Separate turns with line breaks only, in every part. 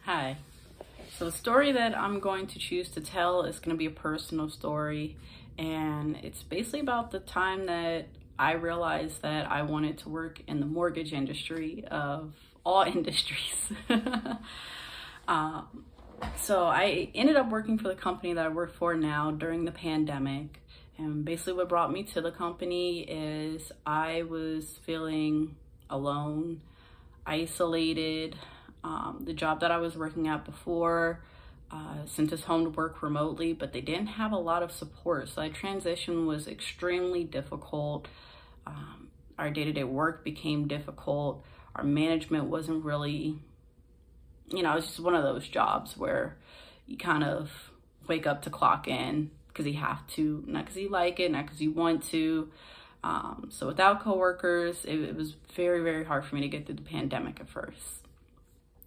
Hi. So the story that I'm going to choose to tell is going to be a personal story, and it's basically about the time that I realized that I wanted to work in the mortgage industry of all industries. So I ended up working for the company that I work for now during the pandemic. And basically what brought me to the company is I was feeling alone, isolated. The job that I was working at before sent us home to work remotely, but they didn't have a lot of support. So that transition was extremely difficult. Our day-to-day work became difficult. Our management wasn't really, it's just one of those jobs where you kind of wake up to clock in because you have to, not because you like it, not because you want to. So without coworkers, it was very, very hard for me to get through the pandemic at first.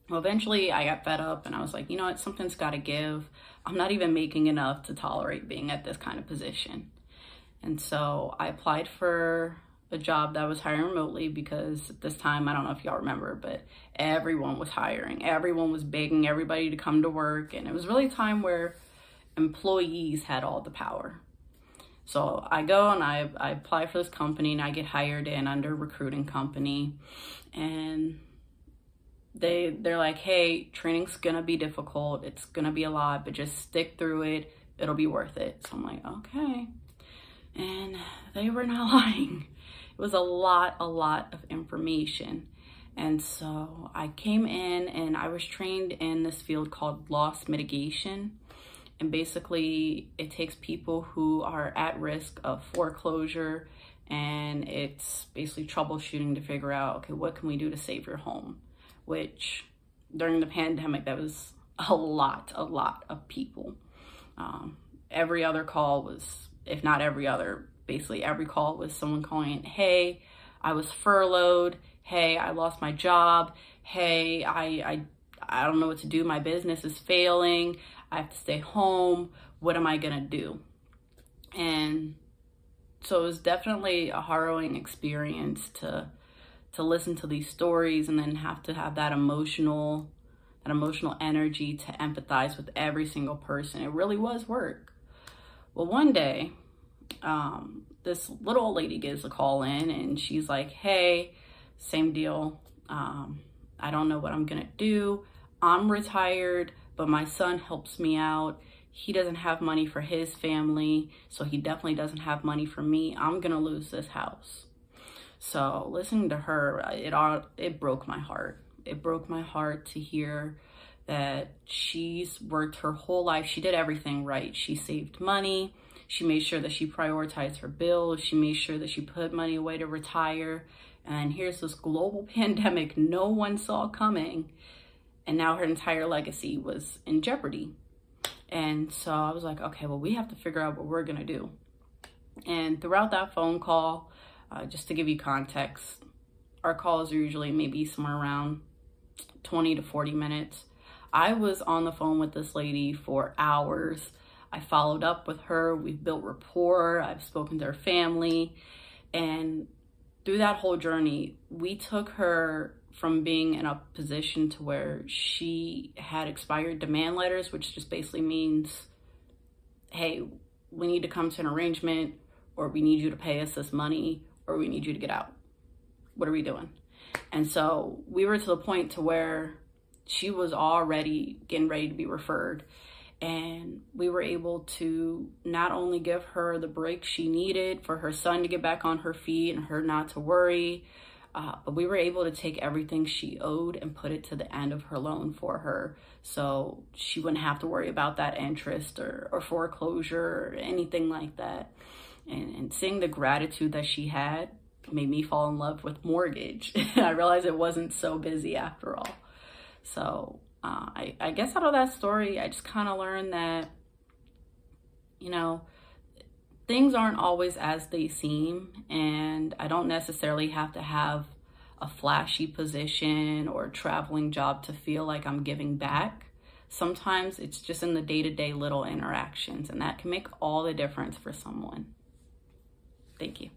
Well, eventually I got fed up and I was like, you know what, something's got to give. I'm not even making enough to tolerate being at this kind of position. And so I applied for a job that was hiring remotely because at this time, I don't know if y'all remember, but everyone was hiring. Everyone was begging everybody to come to work. And it was really a time where employees had all the power. So I go and I apply for this company and I get hired in under a recruiting company. And they're like, hey, training's gonna be difficult. It's gonna be a lot, but just stick through it. It'll be worth it. So I'm like, okay. And they were not lying. It was a lot of information. And so I came in and I was trained in this field called loss mitigation. And basically it takes people who are at risk of foreclosure, and it's basically troubleshooting to figure out, okay, what can we do to save your home? Which during the pandemic, that was a lot of people. Every other call was, if not every other, basically every call was someone calling, hey, I was furloughed. Hey, I lost my job. Hey, I don't know what to do. My business is failing. I have to stay home. What am I gonna do? And so it was definitely a harrowing experience to listen to these stories and then have to have that emotional energy to empathize with every single person. It really was work. Well, one day, this little old lady gives a call in and she's like, hey, same deal. I don't know what I'm gonna do. I'm retired, but my son helps me out. He doesn't have money for his family, so he definitely doesn't have money for me. I'm gonna lose this house. So listening to her, it broke my heart. It broke my heart to hear that she's worked her whole life. She did everything right. She saved money. She made sure that she prioritized her bills. She made sure that she put money away to retire. And here's this global pandemic no one saw coming. And now her entire legacy was in jeopardy. And so I was like, okay, well, we have to figure out what we're gonna do. And throughout that phone call, just to give you context, our calls are usually maybe somewhere around 20 to 40 minutes. I was on the phone with this lady for hours. I followed up with her. We've built rapport. I've spoken to her family. And through that whole journey, we took her from being in a position to where she had expired demand letters, which just basically means, hey, we need to come to an arrangement, or we need you to pay us this money, or we need you to get out. What are we doing? And so we were to the point to where she was already getting ready to be referred. And we were able to not only give her the break she needed for her son to get back on her feet and her not to worry, but we were able to take everything she owed and put it to the end of her loan for her. So she wouldn't have to worry about that interest or foreclosure or anything like that. And seeing the gratitude that she had made me fall in love with mortgage. I realized it wasn't so busy after all. So I guess out of that story, I just kind of learned that, things aren't always as they seem, and I don't necessarily have to have a flashy position or a traveling job to feel like I'm giving back. Sometimes it's just in the day-to-day little interactions, and that can make all the difference for someone. Thank you.